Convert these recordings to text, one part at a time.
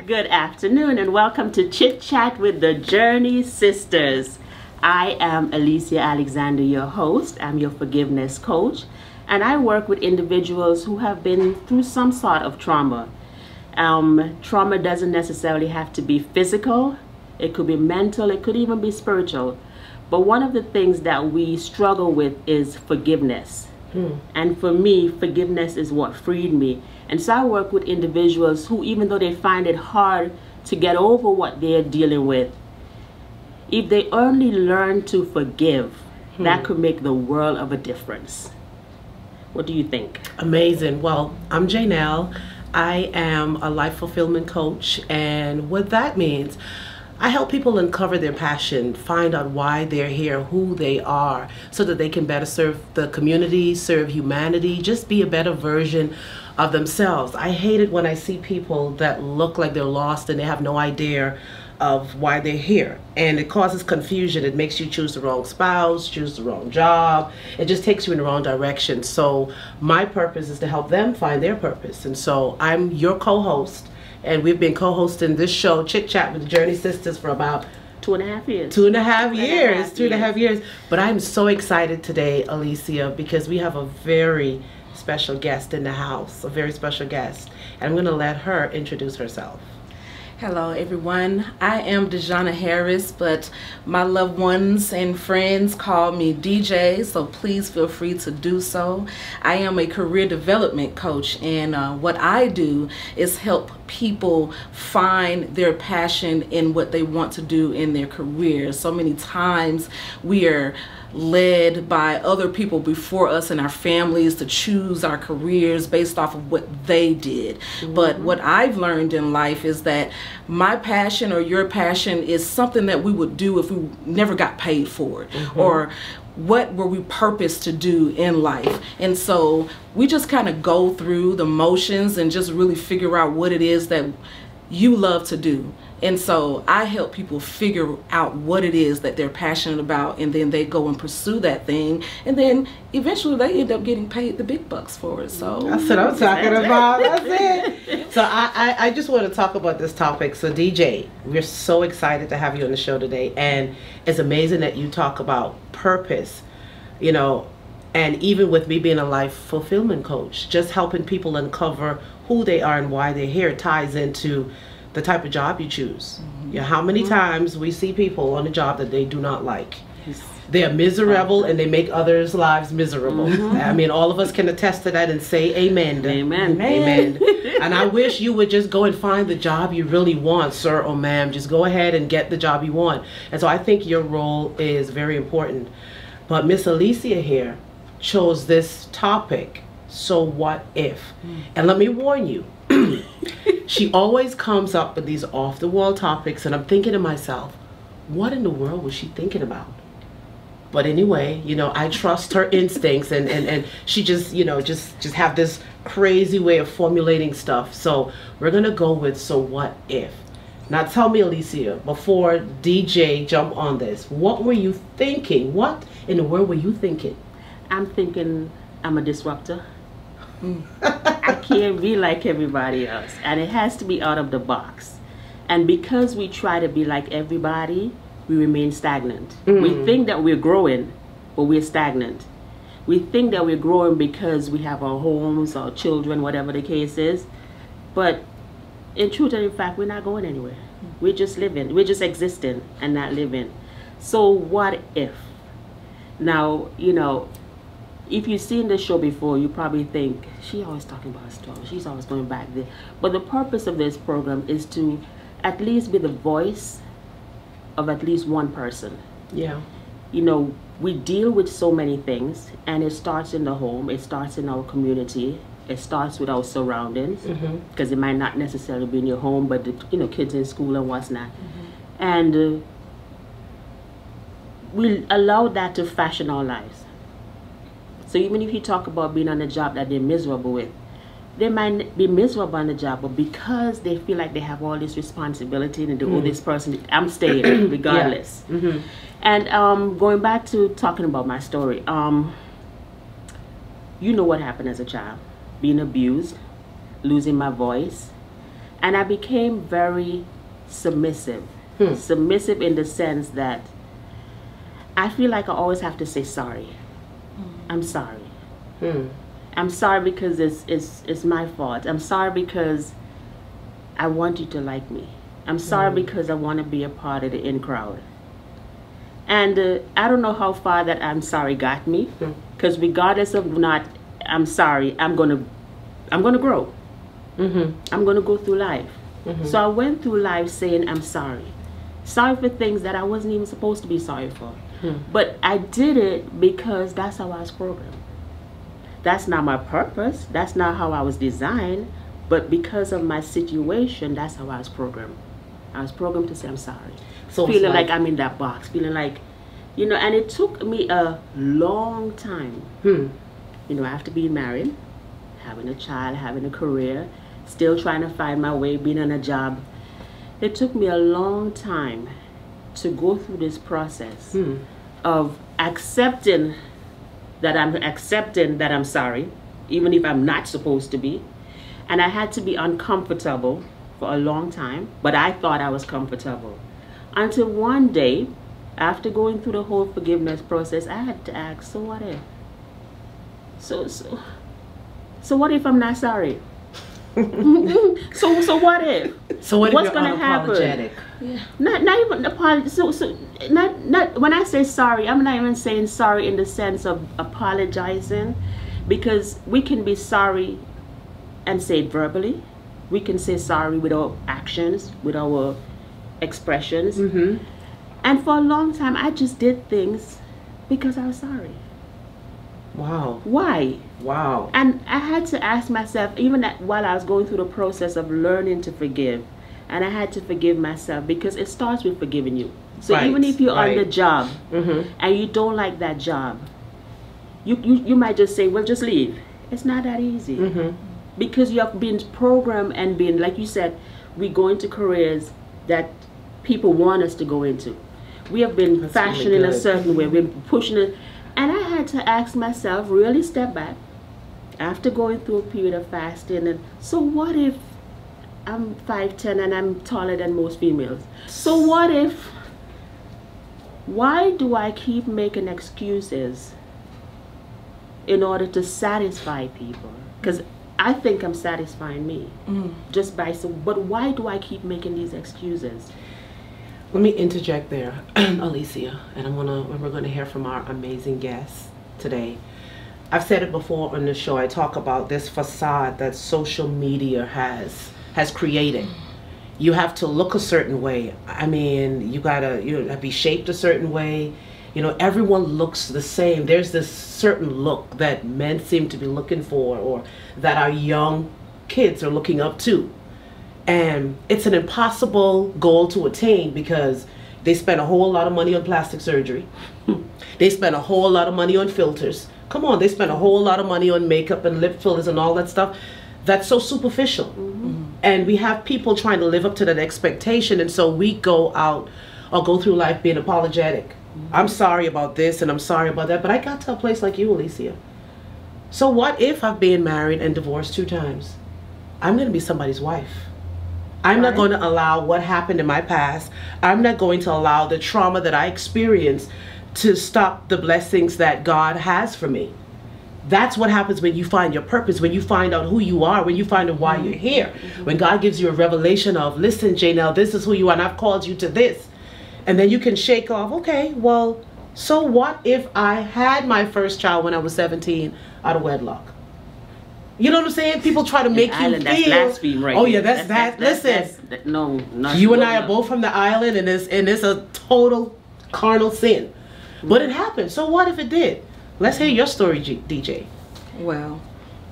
Good afternoon and welcome to Chit Chat with the Journey Sisters. I am Alicia Alexander, your host. I'm your forgiveness coach, and I work with individuals who have been through some sort of trauma. Trauma doesn't necessarily have to be physical. It could be mental, it could even be spiritual. But one of the things that we struggle with is forgiveness. And for me, forgiveness is what freed me. And so I work with individuals who, even though they find it hard to get over what they're dealing with, if they only learn to forgive, that could make the world of a difference. What do you think? Amazing. Well, I'm Jaynell. I am a life fulfillment coach, and what that means, I help people uncover their passion, find out why they're here, who they are, so that they can better serve the community, serve humanity, just be a better version of themselves. I hate it when I see people that look like they're lost and they have no idea of why they're here. And it causes confusion. It makes you choose the wrong spouse, choose the wrong job. It just takes you in the wrong direction. So my purpose is to help them find their purpose. And so I'm your co-host. And we've been co-hosting this show, Chit Chat with the Journey Sisters, for about 2.5 years. 2.5 years. 2.5 years. But I'm so excited today, Alicia, because we have a very special guest in the house, a very special guest. And I'm going to let her introduce herself. Hello everyone, I am DJhona Harris, but my loved ones and friends call me DJ, so please feel free to do so. I am a career development coach, and what I do is help people find their passion in what they want to do in their career. So many times we are led by other people before us and our families to choose our careers based off of what they did. But what I've learned in life is that my passion or your passion is something that we would do if we never got paid for it, or what were we purposed to do in life. And so we just kind of go through the motions and just really figure out what it is that you love to do. And so I help people figure out what it is that they're passionate about, and then they go and pursue that thing, and then eventually they end up getting paid the big bucks for it. So that's what I'm talking about. That's it. So I just want to talk about this topic. So DJ, we're so excited to have you on the show today, and it's amazing that you talk about purpose, you know, and even with me being a life fulfillment coach, just helping people uncover who they are and why they're here ties into the type of job you choose. You know, how many times we see people on a job that they do not like. They're miserable and they make others' lives miserable. I mean, all of us can attest to that and say amen. Amen. Amen. And I wish you would just go and find the job you really want, sir or ma'am. Just go ahead and get the job you want. And so I think your role is very important. But Miss Alicia here chose this topic, so what if? And let me warn you, she always comes up with these off-the-wall topics, and I'm thinking to myself, what in the world was she thinking about? But anyway, you know, I trust her instincts, and she just, you know, just have this crazy way of formulating stuff. So we're gonna go with so what if. Now tell me, Alicia, before DJ jump on this, what were you thinking? What in the world were you thinking? I'm thinking I'm a disruptor. I can't be like everybody else, and it has to be out of the box. And because we try to be like everybody, we remain stagnant. We think that we're growing, but we're stagnant. We think that we're growing because we have our homes, our children, whatever the case is, but in truth and in fact, we're not going anywhere. We're just living, we're just existing and not living. So what if? Now, you know, if you've seen this show before, you probably think, she always talking about stuff, she's always going back there. But the purpose of this program is to at least be the voice of at least one person. Yeah. You know, we deal with so many things, and it starts in the home, it starts in our community, it starts with our surroundings, because it might not necessarily be in your home, but the, you know, kids in school and what's not. And we allow that to fashion our lives. So even if you talk about being on a job that they're miserable with, they might be miserable on the job, but because they feel like they have all this responsibility and they owe this person, I'm staying regardless. And going back to talking about my story, you know what happened as a child. Being abused, losing my voice, And I became very submissive. Submissive in the sense that I feel like I always have to say sorry. I'm sorry. I'm sorry because it's my fault. I'm sorry because I want you to like me. I'm sorry because I want to be a part of the in crowd. And I don't know how far that I'm sorry got me, because regardless of not I'm sorry, I'm gonna grow. I'm gonna go through life. So I went through life saying I'm sorry for things that I wasn't even supposed to be sorry for. But I did it because that's how I was programmed. That's not my purpose. That's not how I was designed. But because of my situation, that's how I was programmed. I was programmed to say I'm sorry. So feeling like I'm in that box, feeling like, you know, and it took me a long time. You know, after being married, having a child, having a career, still trying to find my way, being on a job. It took me a long time to go through this process of accepting that I'm sorry, even if I'm not supposed to be. And I had to be uncomfortable for a long time, but I thought I was comfortable. Until one day, after going through the whole forgiveness process, I had to ask, so what if? So what if I'm not sorry? so what if? So what if what's you're gonna unapologetic? happen? Yeah. Not even apology. So not when I say sorry, I'm not even saying sorry in the sense of apologizing, because we can be sorry and say it verbally. We can say sorry with our actions, with our expressions. And for a long time, I just did things because I was sorry. Wow. Why? Wow. And I had to ask myself, even while I was going through the process of learning to forgive, and I had to forgive myself, because it starts with forgiving you. So even if you're on the job and you don't like that job, you might just say, well, just leave. It's not that easy. Because you have been programmed and been, like you said, we go into careers that people want us to go into. We have been fashioned in a certain way. We've been pushing it. And I had to ask myself, really step back, after going through a period of fasting, and so what if I'm 5'10" and I'm taller than most females? So what if, why do I keep making excuses in order to satisfy people? Because I think I'm satisfying me just by but why do I keep making these excuses? Let me interject there, Alicia, and we're gonna hear from our amazing guests today. I've said it before on the show. I talk about this facade that social media has created. You have to look a certain way. I mean, you gotta be shaped a certain way. You know, everyone looks the same. There's this certain look that men seem to be looking for, or that our young kids are looking up to. And it's an impossible goal to attain, because they spend a whole lot of money on plastic surgery. They spend a whole lot of money on filters. Come on, they spend a whole lot of money on makeup and lip fillers and all that stuff. That's so superficial. And we have people trying to live up to that expectation, and so we go out or go through life being apologetic. I'm sorry about this and I'm sorry about that, but I got to a place like you, Alicia. So what if I've been married and divorced 2 times? I'm going to be somebody's wife. I'm not going to allow what happened in my past. I'm not going to allow the trauma that I experienced to stop the blessings that God has for me. That's what happens when you find your purpose, when you find out who you are, when you find out why you're here. When God gives you a revelation of, listen, Jaynell, this is who you are, and I've called you to this. And then you can shake off, okay, well, so what if I had my first child when I was 17 out of wedlock? You know what I'm saying? People try to make you feel. That's blasphemy, right? Oh yeah, that's listen. No, not you and I are both from the island, and it's a total carnal sin. But it happened. So what if it did? Let's hear your story, DJ. Well,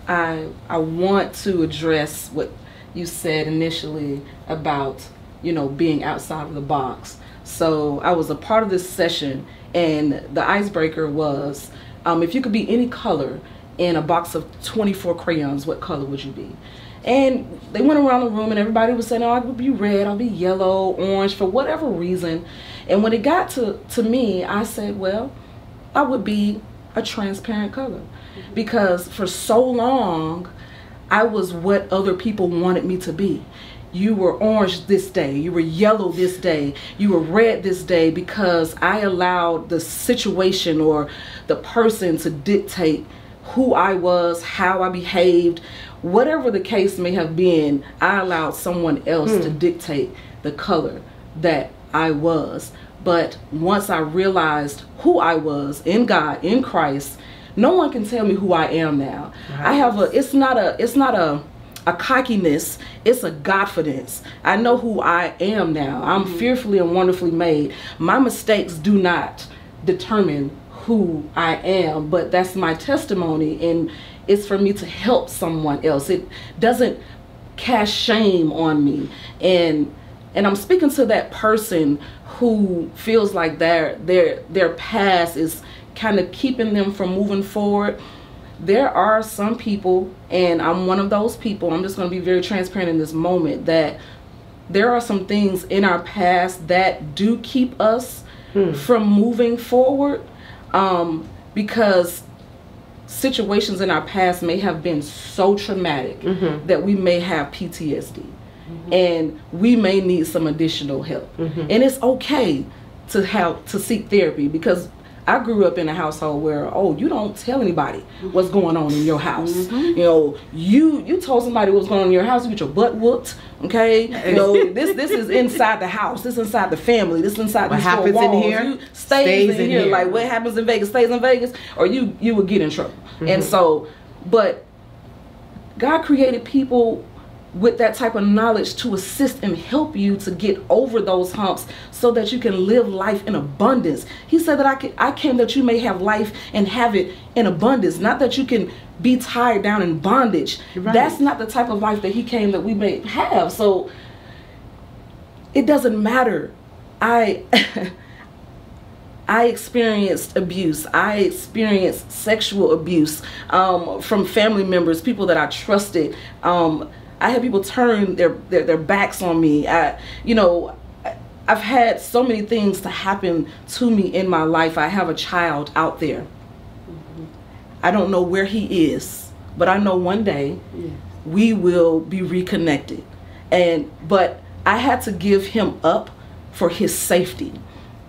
I want to address what you said initially about, you know, being outside of the box. So I was a part of this session, and the icebreaker was, if you could be any color in a box of 24 crayons, what color would you be? And they went around the room and everybody was saying, oh, I would be red, I'll be yellow, orange, for whatever reason. And when it got to me, I said, well, I would be a transparent color. Because for so long, I was what other people wanted me to be. you were orange this day, you were yellow this day, you were red this day, because I allowed the situation or the person to dictate who I was, how I behaved, whatever the case may have been. I allowed someone else to dictate the color that I was. But once I realized who I was in God, in Christ, no one can tell me who I am now. Right. I have it's not a cockiness, it's a godfidence. I know who I am now. I'm fearfully and wonderfully made. My mistakes do not determine who I am, but that's my testimony, and it's for me to help someone else. It doesn't cast shame on me. And I'm speaking to that person who feels like their past is kind of keeping them from moving forward. There are some people, and I'm one of those people, I'm just going to be very transparent in this moment, that there are some things in our past that do keep us from moving forward, because situations in our past may have been so traumatic that we may have PTSD. And we may need some additional help. And it's okay to seek therapy, because I grew up in a household where, oh, you don't tell anybody what's going on in your house. You know, you told somebody what's going on in your house, you get your butt whooped. Okay, you know, this is inside the house, this is inside the family, this is inside the four walls. What happens in here stays in here. Like what happens in Vegas stays in Vegas, or you would get in trouble. And so, but God created people with that type of knowledge to assist and help you to get over those humps so that you can live life in abundance. He said that I came that you may have life and have it in abundance, not that you can be tied down in bondage. Right. That's not the type of life that he came that we may have. So it doesn't matter. I experienced abuse. I experienced sexual abuse from family members, people that I trusted. I had people turn their backs on me. I've had so many things to happen to me in my life. I have a child out there. I don't know where he is, but I know one day we will be reconnected. But I had to give him up for his safety.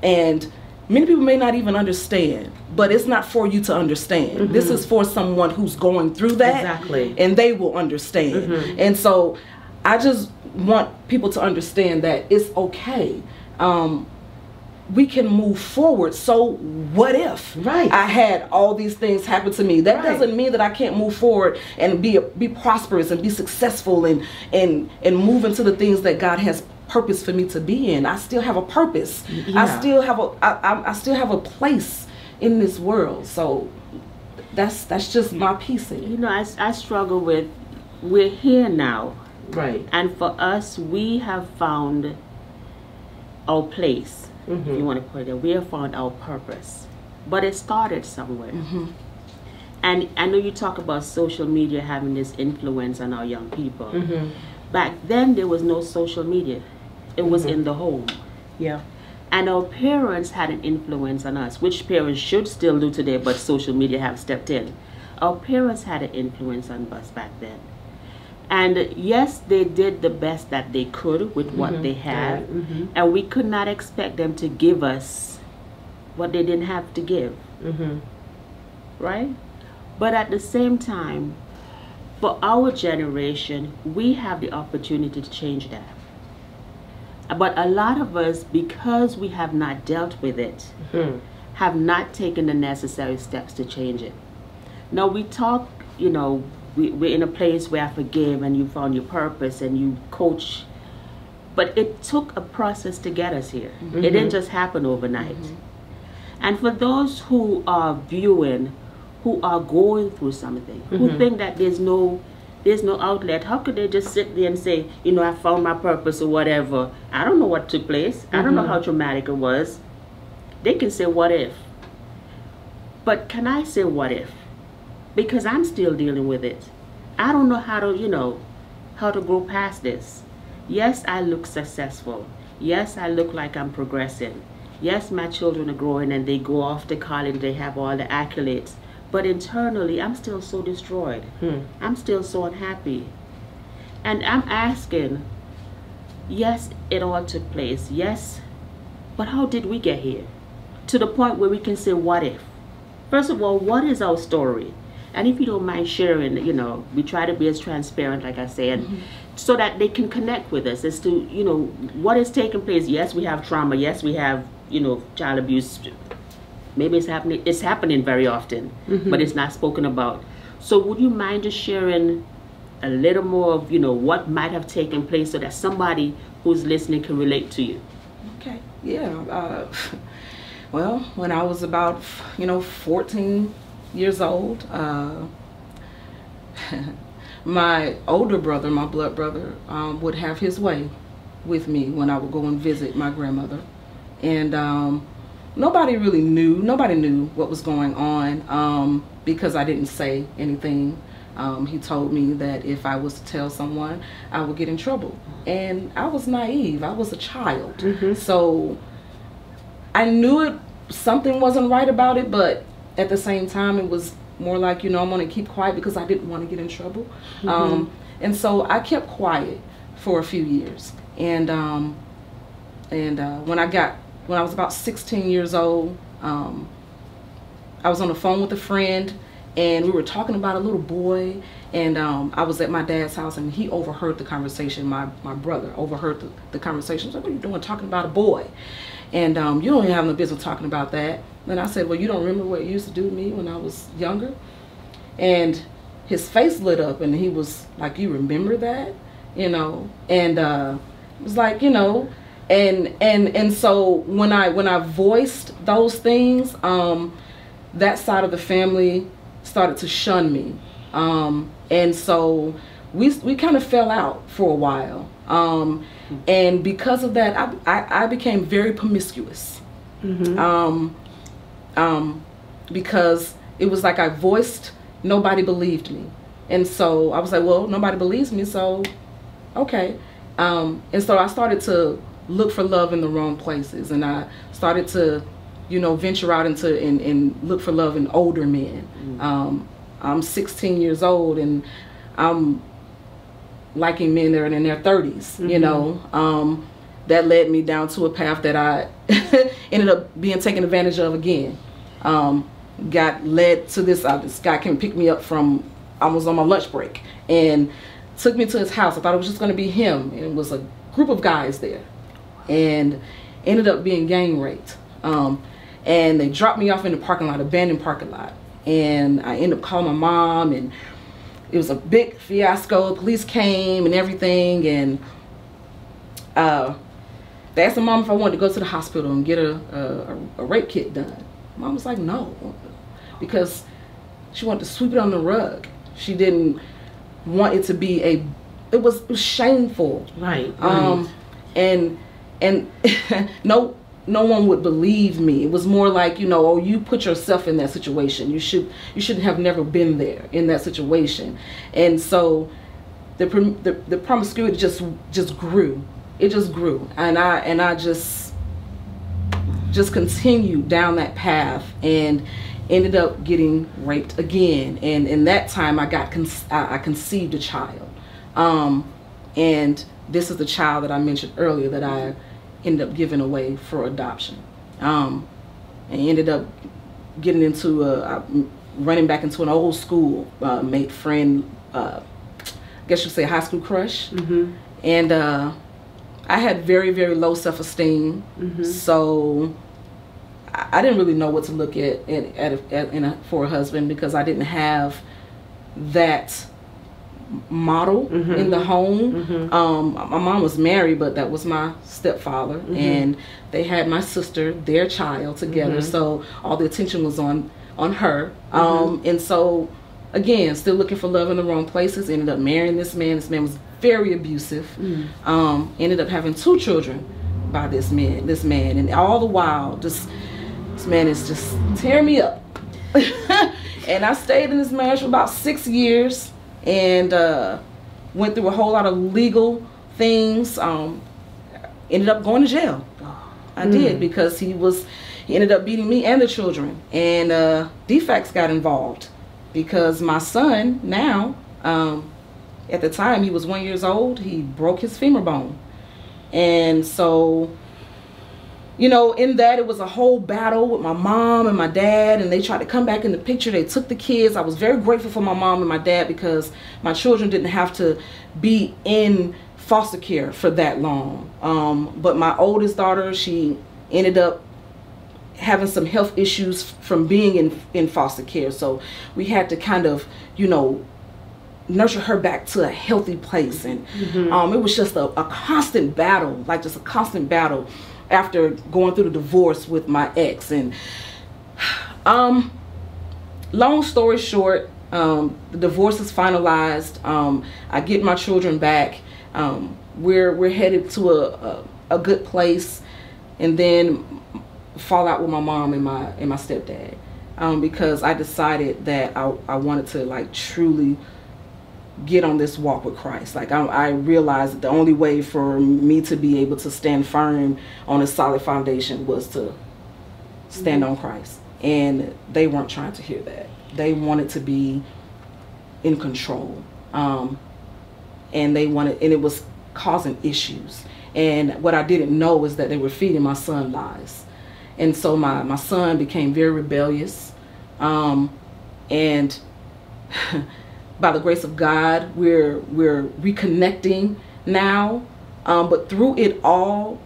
And many people may not even understand, but it's not for you to understand. This is for someone who's going through that. Exactly. And they will understand. And so I just want people to understand that it's okay. We can move forward. So what if I had all these things happen to me? That doesn't mean that I can't move forward and be prosperous and be successful and move into the things that God has purpose for me to be in. I still have a purpose. I still have a place in this world. So that's just my piece in it. You know, I struggle with, we're here now. Right. And for us, we have found our place. If you want to put it there, we have found our purpose. But it started somewhere. And I know you talk about social media having this influence on our young people. Back then, there was no social media. It was in the home. Yeah. And our parents had an influence on us, which parents should still do today, but social media have stepped in. Our parents had an influence on us back then. And yes, they did the best that they could with what they had. And we could not expect them to give us what they didn't have to give. Right? But at the same time, for our generation, we have the opportunity to change that. But a lot of us, because we have not dealt with it, have not taken the necessary steps to change it. Now we talk, you know, we're in a place where I forgive and you found your purpose and you coach. But it took a process to get us here. It didn't just happen overnight. And for those who are viewing, who are going through something, who think that there's no outlet, how could they just sit there and say, you know, I found my purpose or whatever? I don't know what took place. I don't know how traumatic it was. They can say, what if? But can I say what if? Because I'm still dealing with it. I don't know how to, you know, how to grow past this. Yes, I look successful. Yes, I look like I'm progressing. Yes, my children are growing and they go off to college, they have all the accolades. But internally, I'm still so destroyed. I'm still so unhappy. And I'm asking, yes, it all took place. Yes, but how did we get here? To the point where we can say, what if? First of all, what is our story? And if you don't mind sharing, you know, we try to be as transparent, like I said, so that they can connect with us as to, you know, what is taking place. Yes, we have trauma. Yes, we have, you know, child abuse. Maybe it's happening. It's happening very often, but it's not spoken about. So would you mind just sharing a little more of, you know, what might have taken place so that somebody who's listening can relate to you? Okay. Yeah. Well, when I was about, you know, 14 years old, my older brother, my blood brother, would have his way with me when I would go and visit my grandmother. And nobody knew what was going on because I didn't say anything. He told me that if I was to tell someone, I would get in trouble. And I was naive. I was a child. So I knew something wasn't right about it, but at the same time, it was more like, you know, I'm going to keep quiet because I didn't want to get in trouble. And so I kept quiet for a few years. And when I was about 16 years old, I was on the phone with a friend, and we were talking about a little boy, and I was at my dad's house, and he overheard the conversation. My brother overheard the conversation. He was like, what are you doing talking about a boy? And you don't even have no business talking about that. And I said, well, you don't remember what you used to do to me when I was younger? And his face lit up, and he was like, you remember that? You know? And it was like, you know, and so when I voiced those things, that side of the family started to shun me. And so we kind of fell out for a while. And because of that, I became very promiscuous. Because it was like I voiced, nobody believed me. And so I was like, well, nobody believes me, so okay. And so I started to look for love in the wrong places, and I started to, you know, venture out into and look for love in older men. I'm 16 years old, and I'm liking men that are in their 30s, you know. That led me down to a path that I ended up being taken advantage of again. Got led to this guy came pick me up from, I was on my lunch break, and took me to his house. I thought it was just going to be him, and it was a group of guys there, and ended up being gang raped. And they dropped me off in the parking lot, abandoned parking lot, and I ended up calling my mom, and it was a big fiasco. Police came and everything, and they asked my mom if I wanted to go to the hospital and get a rape kit done. Mom was like, no, because she wanted to sweep it on the rug. She didn't want it to be it was shameful. Right. And no one would believe me. It was more like, you know, oh, you put yourself in that situation. You shouldn't have never been there in that situation. And so the promiscuity just grew. It just grew, and I just continued down that path and ended up getting raped again. And in that time, I conceived a child, and this is the child that I mentioned earlier that I ended up giving away for adoption, and ended up getting into running back into an old school mate friend, I guess you'd say high school crush, and I had very, very low self-esteem, so I didn't really know what to look at for a husband, because I didn't have that model in the home. My mom was married, but that was my stepfather, and they had my sister, their child, together, so all the attention was on her. And so, again, still looking for love in the wrong places. Ended up marrying this man. This man was very abusive. Ended up having 2 children by this man, and all the while, this man is just tearing me up. And I stayed in this marriage for about 6 years, and went through a whole lot of legal things. Ended up going to jail. I did, because he ended up beating me and the children, and defects got involved, because my son now, at the time he was 1 year old, he broke his femur bone, And so, you know, in that it was a whole battle with my mom and my dad, and they tried to come back in the picture. They took the kids. I was very grateful for my mom and my dad because my children didn't have to be in foster care for that long. But my oldest daughter, she ended up having some health issues from being in foster care. So we had to kind of, you know, nurture her back to a healthy place. And it was just a constant battle, like just a constant battle after going through the divorce with my ex. And long story short, the divorce is finalized. I get my children back. We're headed to a good place, and then fall out with my mom and my stepdad, because I decided that I wanted to like truly get on this walk with Christ. Like I realized that the only way for me to be able to stand firm on a solid foundation was to stand on Christ. And they weren't trying to hear that. They wanted to be in control. And it was causing issues. And what I didn't know is that they were feeding my son lies. And so my son became very rebellious. And by the grace of God, we're reconnecting now. But through it all,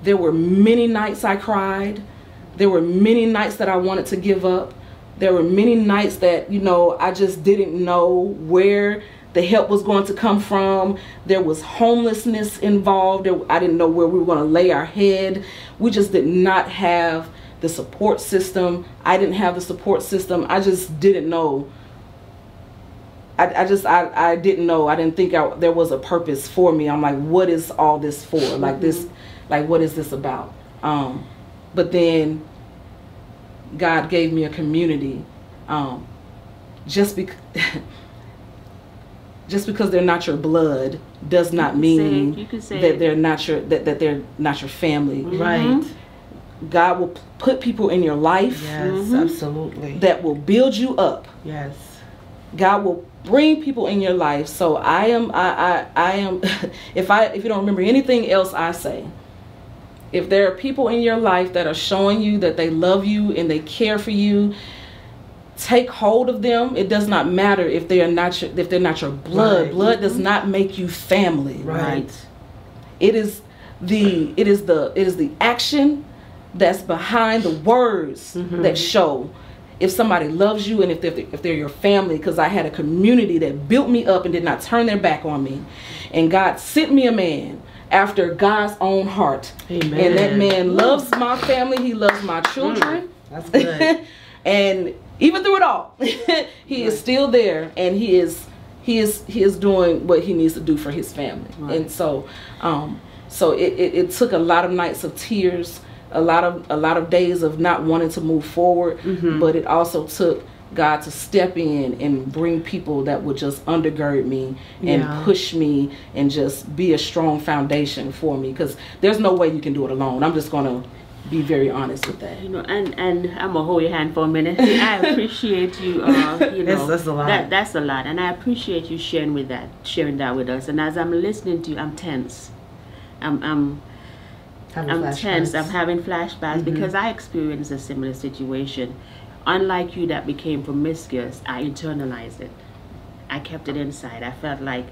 there were many nights I cried. There were many nights that I wanted to give up. There were many nights that, you know, I just didn't know where the help was going to come from. There was homelessness involved. I didn't know where we were going to lay our head. We just did not have the support system. I didn't have the support system. I just didn't know. I didn't know. I didn't think there was a purpose for me. I'm like, what is all this for? Like this, like what is this about? But then God gave me a community. Just because they're not your blood does not mean that they're not your that they're not your family. Right. God will put people in your life. Yes, absolutely. That will build you up. Yes. God will bring people in your life. So I am if you don't remember anything else I say, if there are people in your life that are showing you that they love you and they care for you, take hold of them. It does not matter if they're not your blood. Right. Blood does not make you family. Right. It is the action that's behind the words that show if somebody loves you and if they're your family. Because I had a community that built me up and did not turn their back on me, and God sent me a man after God's own heart. Amen. And that man loves my family. He loves my children. That's good. And even through it all, he is still there, and he is doing what he needs to do for his family. Right. And so it took a lot of nights of tears, a lot of days of not wanting to move forward, but it also took God to step in and bring people that would just undergird me and push me and just be a strong foundation for me, because there's no way you can do it alone. I'm just gonna be very honest with that. You know, and I'm gonna hold your hand for a minute. I appreciate you. You know, that's a lot. That's a lot, and I appreciate you sharing that with us. And as I'm listening to you, I'm tense. I'm tense. I'm having flashbacks because I experienced a similar situation. Unlike you that became promiscuous, I internalized it. I kept it inside. I felt like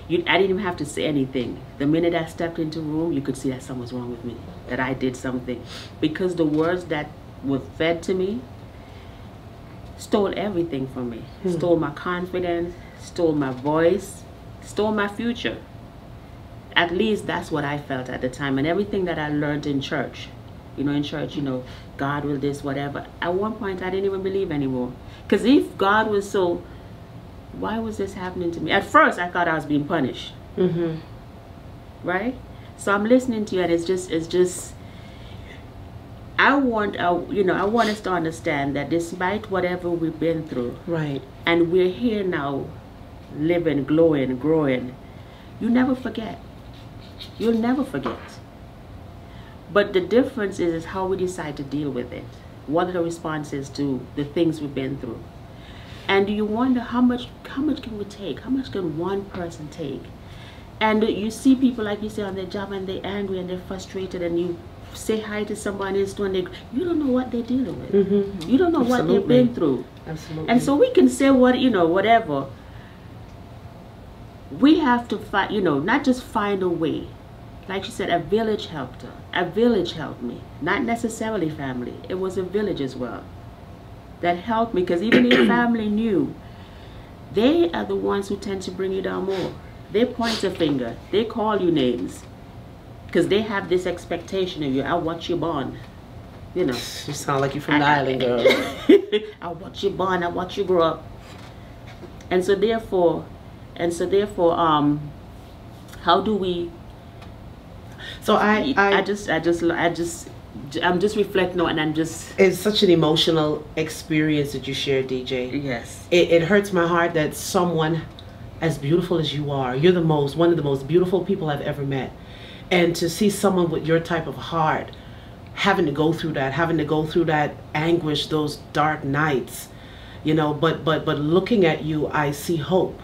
I didn't even have to say anything. The minute I stepped into a room, you could see that something was wrong with me, that I did something. Because the words that were fed to me stole everything from me. Stole my confidence, stole my voice, stole my future. At least that's what I felt at the time. And everything that I learned in church, God will this, whatever. At one point, I didn't even believe anymore. Because if God was so, why was this happening to me? At first, I thought I was being punished. Right? So I'm listening to you, and it's just, I want us to understand that despite whatever we've been through, right, and we're here now, living, glowing, growing, you never forget. You'll never forget. But the difference is how we decide to deal with it. What are the responses to the things we've been through? And do you wonder how much can we take? How much can one person take? And you see people, like you say, on their job, and they're angry and they're frustrated, and you say hi to somebody in the store, and you don't know what they're dealing with. You don't know what they've been through. Absolutely. And so we can say whatever. We have to find, not just find a way. Like she said, a village helped her. A village helped me. Not necessarily family. It was a village as well that helped me, because even if family knew, they are the ones who tend to bring you down more. They point a finger. They call you names. Because they have this expectation of you. I watch you born. You sound like you're from the island, girl. I watch you born. I watch you grow up. And so therefore, how do we? So I'm just reflecting on, and It's such an emotional experience that you shared, DJ. Yes. It hurts my heart that someone as beautiful as you are, you're one of the most beautiful people I've ever met. And to see someone with your type of heart having to go through that anguish, those dark nights, but looking at you, I see hope.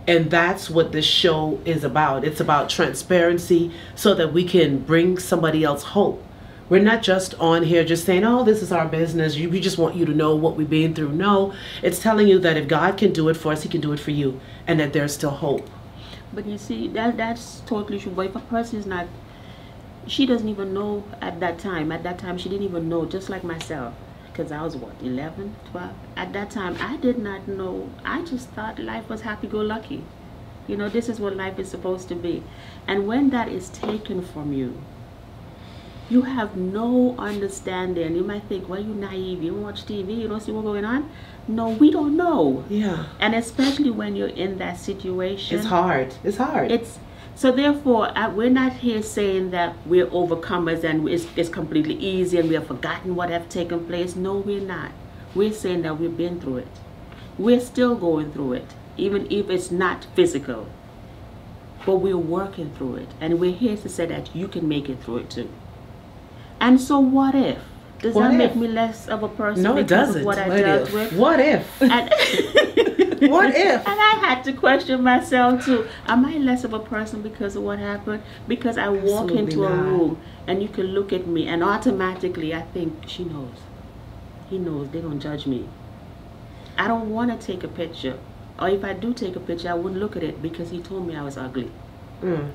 And that's what this show is about. It's about transparency so that we can bring somebody else hope. We're not just on here just saying, oh, this is our business. We just want you to know what we've been through. No, it's telling you that if God can do it for us, he can do it for you, and that there's still hope. But you see, that's totally true. But if a person is not, she doesn't even know at that time. At that time, she didn't even know, just like myself. Because I was, 11, 12? At that time, I did not know. I just thought life was happy-go-lucky. This is what life is supposed to be. And when that is taken from you, you have no understanding. You might think, well, you're naive. You don't watch TV. You don't see what's going on. No, we don't know. Yeah. And especially when you're in that situation. It's hard. So therefore, we're not here saying that we're overcomers and it's completely easy and we have forgotten what have taken place. No, we're not. We're saying that we've been through it. We're still going through it, even if it's not physical. But we're working through it. And we're here to say that you can make it through it too. And so what if? Does that make me less of a person? No, it doesn't. Of what I dealt with? What if? What if? And I had to question myself too. Am I less of a person because of what happened? Because I walk into a room and you can look at me and automatically I think, she knows. He knows. They're going to judge me. I don't want to take a picture. Or if I do take a picture, I wouldn't look at it because he told me I was ugly.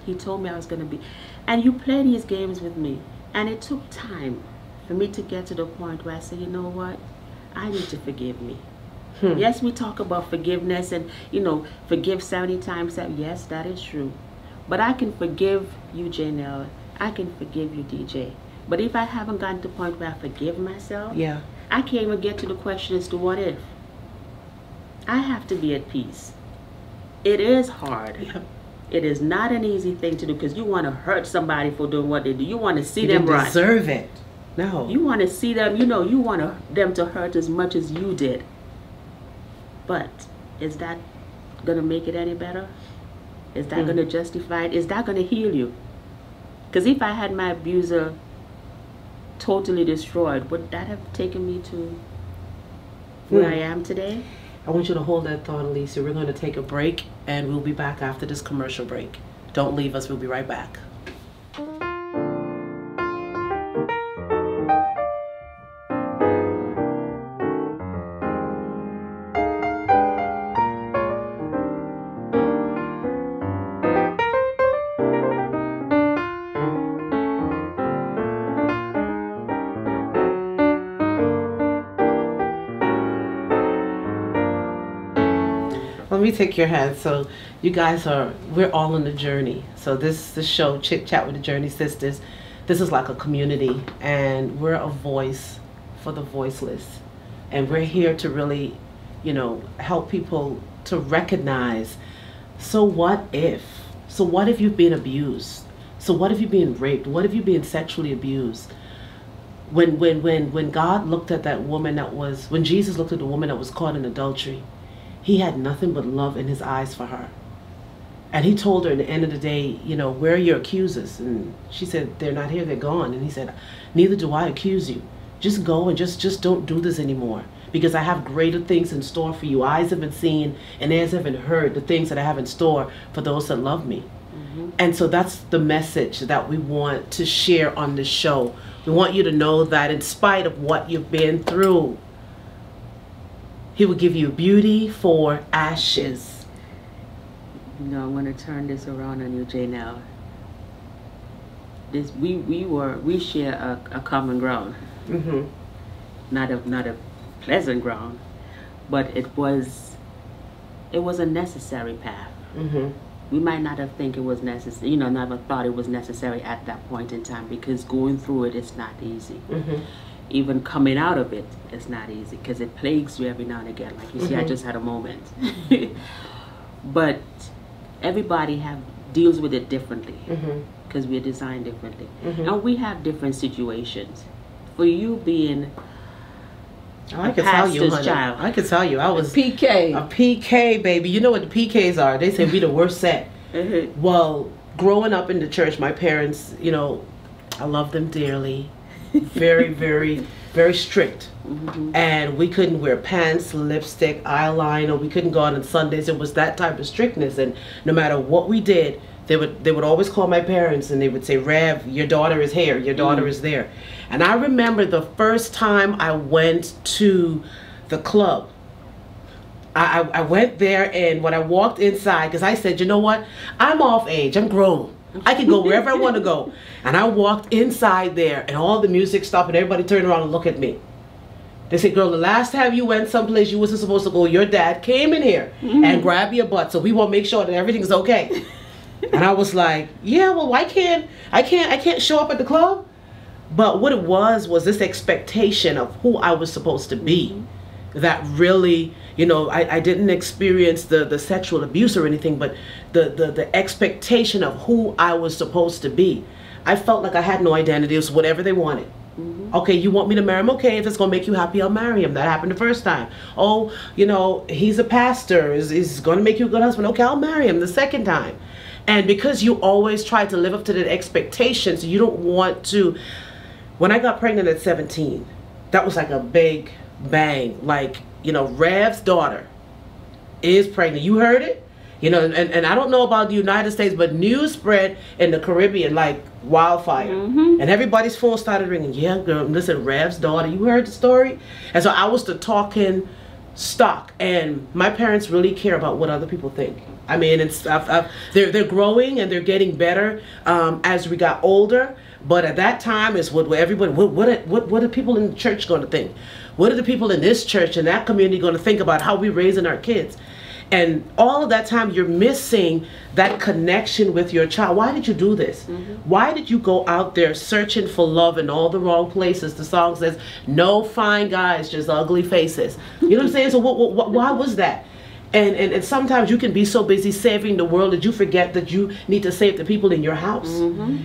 He told me I was going to be. And you play these games with me. And it took time for me to get to the point where I said, you know what? I need to forgive me. Yes, we talk about forgiveness and, forgive 70 times 7. Yes, that is true. But I can forgive you, Jaynell. I can forgive you, DJ. But if I haven't gotten to the point where I forgive myself, I can't even get to the question as to what if. I have to be at peace. It is hard. Yep. It is not an easy thing to do because you want to hurt somebody for doing what they do. You want to see them right. You deserve it. No. You want to see them, you want them to hurt as much as you did. But is that going to make it any better? Is that going to justify it? Is that going to heal you? Because if I had my abuser totally destroyed, would that have taken me to where I am today? I want you to hold that thought, Alicia. We're going to take a break, and we'll be back after this commercial break. Don't leave us. We'll be right back. Let me take your hand. So you guys we're all on the journey. So this show, Chit Chat with the Journey Sisters, this is like a community, and we're a voice for the voiceless. And we're here to really, help people to recognize, so what if? So what if you've been abused? So what if you've been raped? What if you've been sexually abused? When God looked at that woman when Jesus looked at the woman that was caught in adultery, he had nothing but love in his eyes for her. And he told her at the end of the day, where are your accusers? And she said, they're not here, they're gone. And he said, neither do I accuse you. Just go and just don't do this anymore. Because I have greater things in store for you. Eyes haven't seen and ears haven't heard the things that I have in store for those that love me. And so that's the message that we want to share on the show. We want you to know that in spite of what you've been through, He will give you beauty for ashes. You know, I want to turn this around on you, Jaynell. This we share a common ground. Not a pleasant ground, but it was a necessary path. We might not have think it was necessary, never thought it was necessary at that point in time, because going through it is not easy. Even coming out of it is not easy, because it plagues you every now and again. Like you see, I just had a moment. But everybody deals with it differently, because we're designed differently. And we have different situations. For you being I could tell you, honey. Child. I could tell you, I was PK. A PK, baby. You know what the PKs are? They say we the worst set. Well, growing up in the church, my parents, I love them dearly. Very, very, very strict. And we couldn't wear pants, lipstick, eyeliner. We couldn't go out on Sundays. It was that type of strictness. And no matter what we did, they would always call my parents and they would say, Rev, your daughter is here, your daughter is there. And I remember the first time I went to the club. I went there, and when I walked inside, because I said, you know what? I'm off age, I'm grown. I can go wherever I want to go. And I walked inside there, and all the music stopped, and everybody turned around and looked at me. They said, girl, the last time you went someplace you wasn't supposed to go, your dad came in here and grabbed your butt, so we want to make sure that everything's okay. And I was like, yeah, well, I can't show up at the club. But what it was this expectation of who I was supposed to be. That really, I didn't experience the sexual abuse or anything, but the expectation of who I was supposed to be. I felt like I had no identity. It was whatever they wanted. Okay, you want me to marry him? Okay, if it's going to make you happy, I'll marry him. That happened the first time. Oh, he's a pastor. Is going to make you a good husband? Okay, I'll marry him the second time. And because you always try to live up to the expectations, you don't want to. When I got pregnant at 17, that was like a big bang. Like, Rev's daughter is pregnant. You heard it? And I don't know about the United States, but news spread in the Caribbean like wildfire. And everybody's phone started ringing. Yeah, girl, listen, Rev's daughter, you heard the story? And so I was the talking stock. And my parents really care about what other people think. I mean, they're growing and they're getting better as we got older. But at that time, is what everybody. What are people in the church going to think? What are the people in this church and that community going to think about how we're raising our kids? And all of that time, you're missing that connection with your child. Why did you do this? Why did you go out there searching for love in all the wrong places? The song says, no fine guys, just ugly faces. You know what I'm saying? So why was that? And sometimes you can be so busy saving the world that you forget that you need to save the people in your house.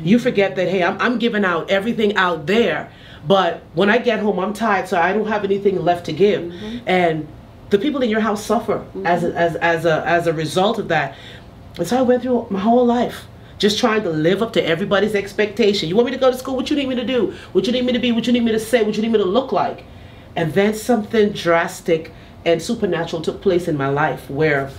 You forget that, hey, I'm giving out everything out there, but when I get home, I'm tired, so I don't have anything left to give. And the people in your house suffer as a result of that. And so I went through my whole life just trying to live up to everybody's expectation. You want me to go to school? What you need me to do? What you need me to be? What you need me to say? What you need me to look like? And then something drastic and supernatural took place in my life, where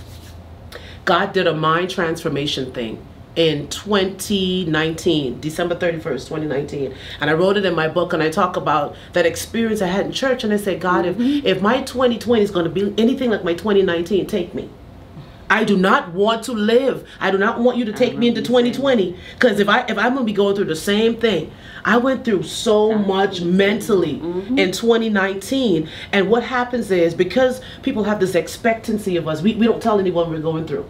God did a mind transformation thing in 2019, December 31st, 2019. And I wrote it in my book, and I talk about that experience I had in church. And I said, God, if my 2020 is going to be anything like my 2019, take me. I do not want to live. I do not want you to take me into 2020, because if I'm going to be going through the same thing. I went through so much mentally in 2019, and what happens is, because people have this expectancy of us, we don't tell anyone we're going through.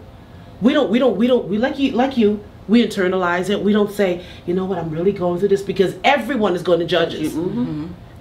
We like you. We internalize it. We don't say, you know what, I'm really going through this, because everyone is going to judge us.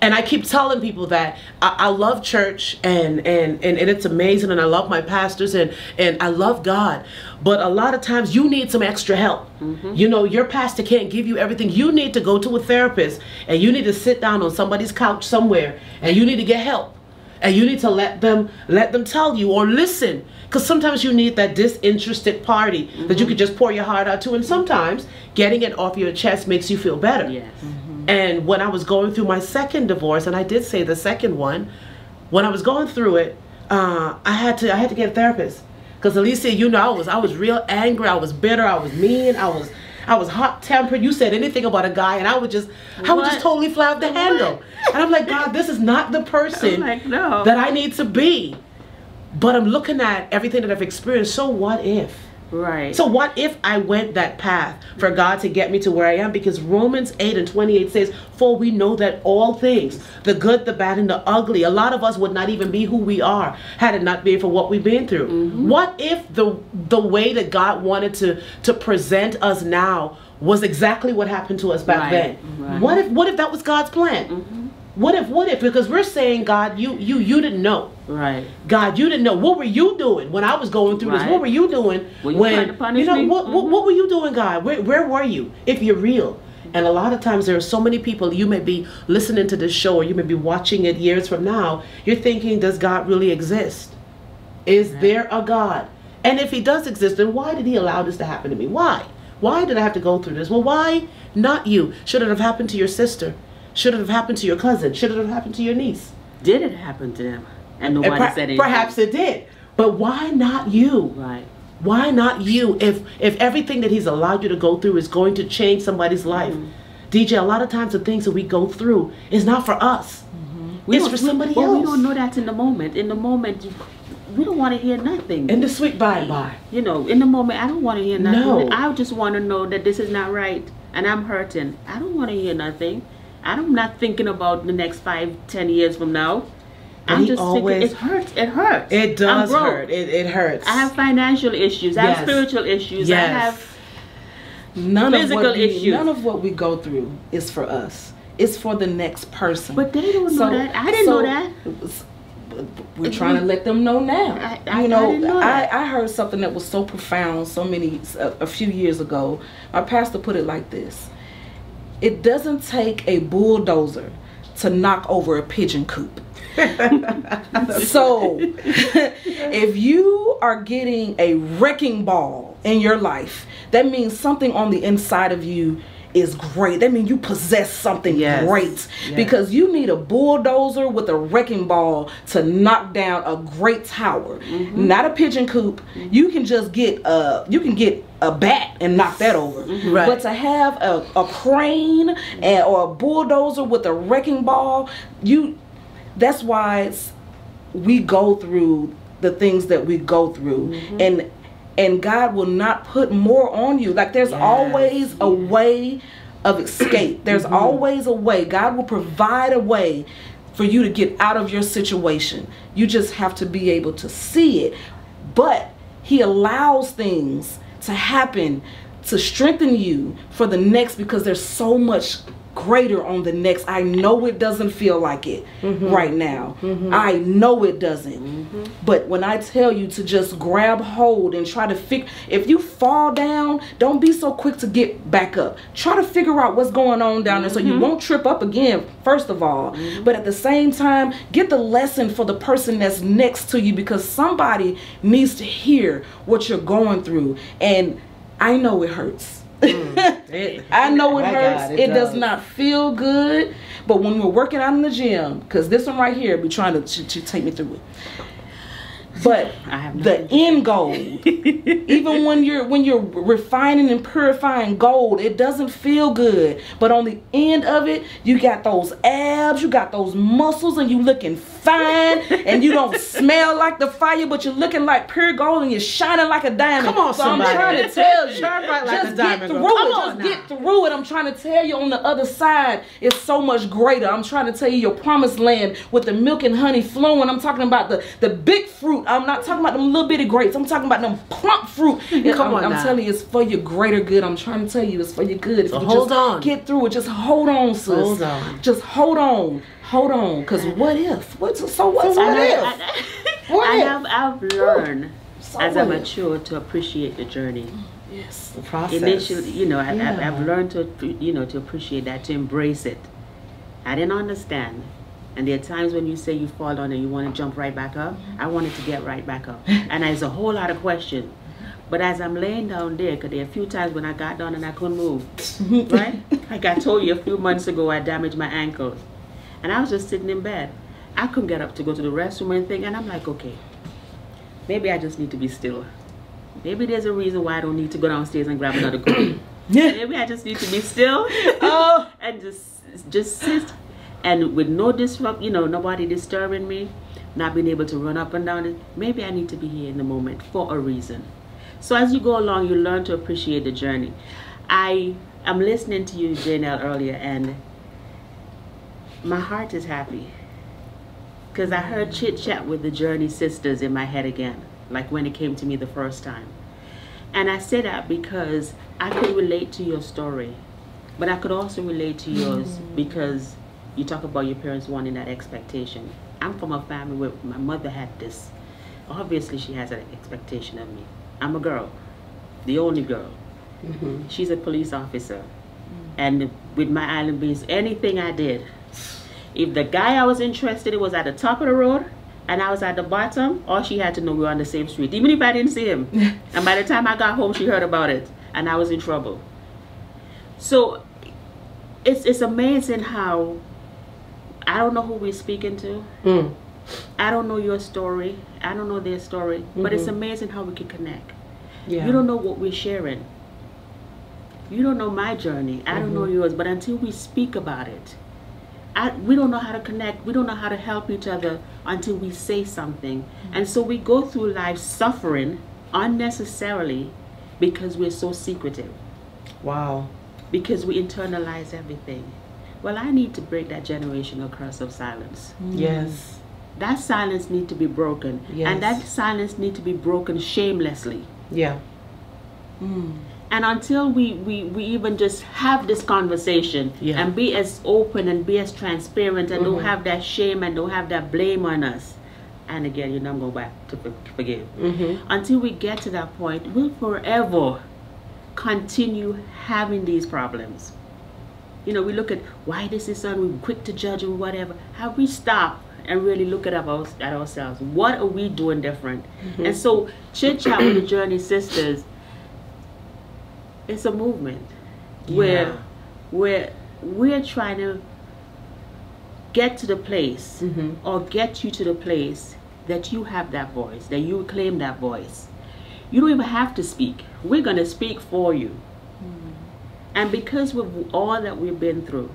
And I keep telling people that I love church and it's amazing, and I love my pastors and I love God. But a lot of times you need some extra help. Your pastor can't give you everything. You need to go to a therapist, and you need to sit down on somebody's couch somewhere, and you need to get help. And you need to let them tell you, or listen. Because sometimes you need that disinterested party that you could just pour your heart out to. And sometimes getting it off your chest makes you feel better. Yes. And when I was going through my second divorce, and I did say the second one, when I was going through it, I had to get a therapist, Because Alicia, you know, I was real angry. I was bitter. I was mean. I was hot tempered. You said anything about a guy, and I would just totally fly off the handle. And I'm like, God, this is not the person that I need to be. But I'm looking at everything that I've experienced. So what if? Right. So what if I went that path for God to get me to where I am? Because Romans 8:28 says, for we know that all things, the good, the bad, and the ugly, a lot of us would not even be who we are had it not been for what we've been through. Mm-hmm. What if the way that God wanted to present us now was exactly what happened to us back then? Right. What if that was God's plan? Mm-hmm. What if? Because we're saying, God, you didn't know. Right. God, you didn't know. What were you doing when I was going through this? What were you doing trying to punish me? What were you doing, God? Where were you? If you're real. And a lot of times there are so many people, you may be listening to this show or you may be watching it years from now. You're thinking, does God really exist? Is there a God? And if he does exist, then why did he allow this to happen to me? Why? Why did I have to go through this? Well, why not you? Should it have happened to your sister? Should it have happened to your cousin? Should it have happened to your niece? Did it happen to them? And nobody said anything. Perhaps it did. But why not you? Right. Why not you? If everything that he's allowed you to go through is going to change somebody's life. Mm-hmm. DJ, a lot of times the things that we go through is not for us. Mm-hmm. It's for somebody else. Well, we don't know that in the moment. In the moment, we don't want to hear nothing. In the sweet by-and-by. You know, in the moment, I don't want to hear nothing. No. I just want to know that this is not right. And I'm hurting. I don't want to hear nothing. I'm not thinking about the next 5-10 years from now. I'm just thinking, it hurts. It hurts. It does hurt. It hurts. I have financial issues. I have spiritual issues. Yes. I have physical issues. None of what we go through is for us. It's for the next person. But they don't know that. I didn't know that. We're trying to let them know now. I heard something that was so profound a few years ago. My pastor put it like this. It doesn't take a bulldozer to knock over a pigeon coop. So if you are getting a wrecking ball in your life, that means something on the inside of you is great. That means you possess something great. Because you need a bulldozer with a wrecking ball to knock down a great tower. Mm-hmm. Not a pigeon coop. Mm-hmm. You can just get a bat and knock that over. Mm-hmm. Right. But to have a crane or a bulldozer with a wrecking ball, that's why we go through the things that we go through. Mm-hmm. And God will not put more on you. Like there's always a way of escape. There's always a way. God will provide a way for you to get out of your situation. You just have to be able to see it. But he allows things to happen to strengthen you for the next, because there's so much greater on the next. I know it doesn't feel like it right now. I know it doesn't. But when I tell you to just grab hold and try to figure, if you fall down, don't be so quick to get back up. Try to figure out what's going on down there so you won't trip up again, first of all. But at the same time, get the lesson for the person that's next to you, because somebody needs to hear what you're going through. And I know it hurts. I know it hurts. God, it does not feel good. But when we're working out in the gym, because this one right here be trying to take me through it. But the end goal, even when you're refining and purifying gold, it doesn't feel good. But on the end of it, you got those abs, you got those muscles, and you looking fine, and you don't smell like the fire, but you're looking like pure gold, and you're shining like a diamond. Come on, so somebody. I'm trying to tell you, shine bright like just a diamond, get girl. through it. Just get through it. I'm trying to tell you, on the other side, it's so much greater. I'm trying to tell you, your promised land with the milk and honey flowing. I'm talking about the big fruit. I'm not talking about them little bitty grapes. I'm talking about them plump fruit. I'm telling you, it's for your greater good. I'm trying to tell you, it's for your good. So hold on. Get through it. Just hold on, sis. Hold on. Just hold on. Hold on. Because what if? What if? I've learned as I mature to appreciate the journey. Yes. The process. Initially, I've learned to appreciate that, to embrace it. I didn't understand. And there are times when you say you fall down and you want to jump right back up. I wanted to get right back up. And there's a whole lot of questions. But as I'm laying down there, because there are a few times when I got down and I couldn't move, right? Like I told you a few months ago, I damaged my ankles. And I was just sitting in bed. I couldn't get up to go to the restroom or anything. And I'm like, okay, maybe I just need to be still. Maybe there's a reason why I don't need to go downstairs and grab another coffee. Maybe I just need to be still and just sit, and with no disrupt, nobody disturbing me, not being able to run up and down it. Maybe I need to be here in the moment for a reason. So as you go along, you learn to appreciate the journey. I'm listening to you, Jaynell, earlier, and my heart is happy because I heard Chit Chat with the Journey sisters in my head again, like when it came to me the first time. And I say that because I could relate to your story, but I could also relate to yours because you talk about your parents wanting that expectation. I'm from a family where my mother had this. Obviously, she has an expectation of me. I'm a girl, the only girl. She's a police officer. And with my island beans, anything I did, if the guy I was interested in was at the top of the road and I was at the bottom, all she had to know we were on the same street, even if I didn't see him. And by the time I got home, she heard about it and I was in trouble. So it's amazing how, I don't know who we're speaking to. I don't know your story. I don't know their story. But it's amazing how we can connect. You don't know what we're sharing. You don't know my journey. I don't know yours. But until we speak about it, we don't know how to connect. We don't know how to help each other until we say something. And so we go through life suffering unnecessarily because we're so secretive. Wow. Because we internalize everything. Well, I need to break that generational curse of silence. Yes. That silence needs to be broken. Yes. And that silence needs to be broken shamelessly. Yeah. And until we even just have this conversation and be as open and be as transparent and don't have that shame and don't have that blame on us. And again, I'm going back to forgive. Until we get to that point, we'll forever continue having these problems. We look at why this is so, we're quick to judge or whatever. Have we stopped and really look at ourselves? What are we doing different? And so Chit Chat with the Journey Sisters, it's a movement where we're trying to get to the place or get you to the place that you have that voice, that you claim that voice. You don't even have to speak. We're going to speak for you. And because of all that we've been through,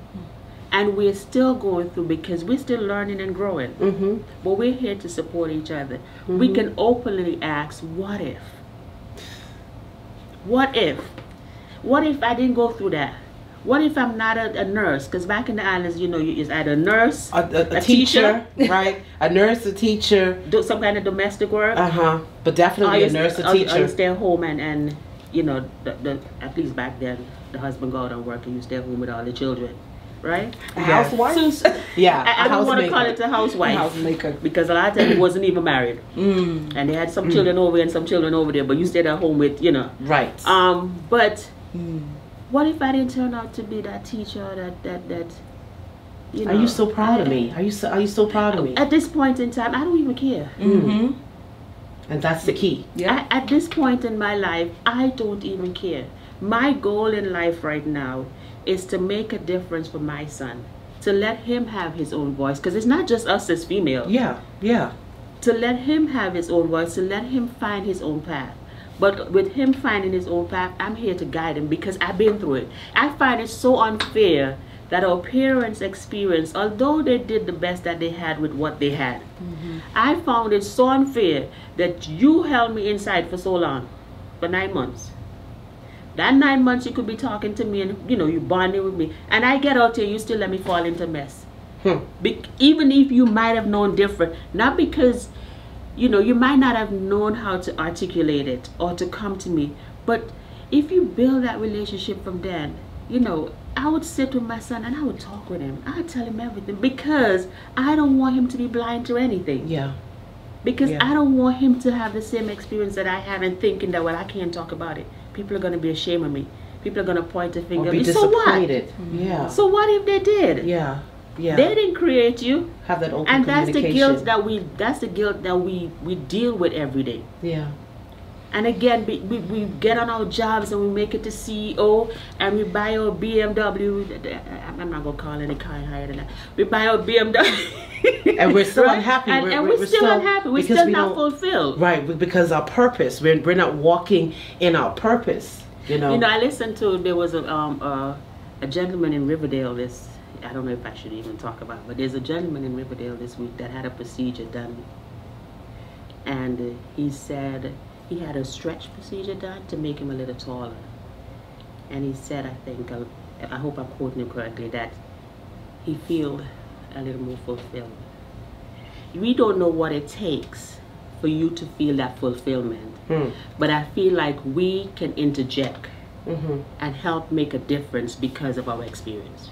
and we're still going through because we're still learning and growing, but we're here to support each other. We can openly ask, what if? What if? What if I didn't go through that? What if I'm not a nurse? Because back in the islands, it's either a nurse, a teacher, right? A nurse, a teacher. Do some kind of domestic work. But definitely a nurse, a teacher. Or you stay home and at least back then, the husband go out and work and you stay home with all the children, right? A housewife? So, I don't want to call it a housewife. Housemaker. Because a lot of times he wasn't even married. And they had some children over here and some children over there, but you stayed at home with, Right. But what if I didn't turn out to be that teacher that Are you so proud of me? Are you so proud of me? At this point in time, I don't even care. And that's the key. At this point in my life, I don't even care. My goal in life right now is to make a difference for my son, to let him have his own voice, because it's not just us as females. To let him have his own voice, to let him find his own path. But with him finding his own path, I'm here to guide him because I've been through it. I find it so unfair that our parents' experience, although they did the best that they had with what they had, I found it so unfair that you held me inside for so long, for 9 months. That 9 months you could be talking to me and you bonding with me, and I get out here, you still let me fall into mess. Even if you might have known different, not because you might not have known how to articulate it or to come to me, but if you build that relationship from then, I would sit with my son and I would talk with him. I would tell him everything because I don't want him to be blind to anything. Because I don't want him to have the same experience that I have and thinking that, well, I can't talk about it. People are going to be ashamed of me. People are going to point a finger at me. So what? So what if they did? They didn't create you. Have that open and communication. That's the guilt that we deal with every day. And again, we get on our jobs and we make it to CEO and we buy our BMW. I'm not going to call any car higher than that. We buy our BMW. And we're still right? unhappy. And we're still unhappy. We're still not fulfilled. Right, because our purpose, we're not walking in our purpose, you know. You know, I listened to, there was a gentleman in Riverdale I don't know if I should even talk about it, but there's a gentleman in Riverdale this week that had a procedure done. And he said he had a stretch procedure done to make him a little taller. And he said, I think, I hope I'm quoting him correctly, that he feel a little more fulfilled. We don't know what it takes for you to feel that fulfillment. But I feel like we can interject and help make a difference because of our experience,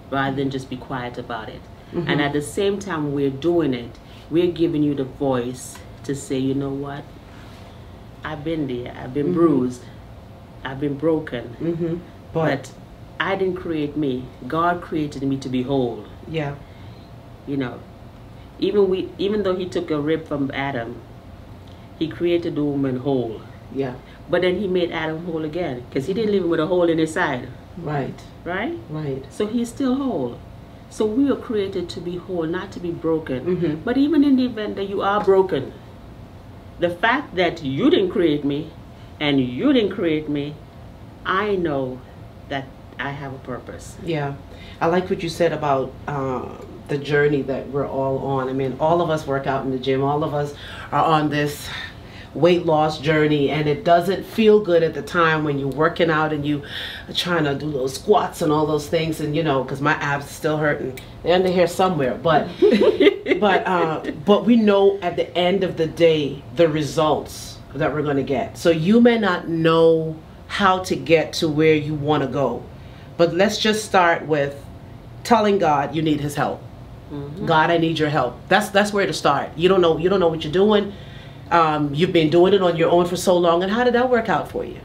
rather than just be quiet about it. And at the same time we're doing it, we're giving you the voice to say, you know what, I've been there, I've been bruised, I've been broken, but I didn't create me. God created me to be whole. Yeah. You know, even though he took a rib from Adam, he created the woman whole. Yeah. But then he made Adam whole again, because he didn't leave him with a hole in his side. Right. Right? Right. So he's still whole. So we are created to be whole, not to be broken. But even in the event that you are broken, the fact that you didn't create me and you didn't create me, I know that I have a purpose. Yeah. I like what you said about the journey that we're all on. I mean, all of us work out in the gym. All of us are on this weight loss journey, and it doesn't feel good at the time when you're working out and you are trying to do those squats and all those things, and you know, because my abs still hurting. They're under here somewhere, but but we know at the end of the day the results that we're going to get. So you may not know how to get to where you want to go, but let's just start with telling God you need his help. God, I need your help. That's where to start. You don't know what you're doing. You've been doing it on your own for so long, and how did that work out for you?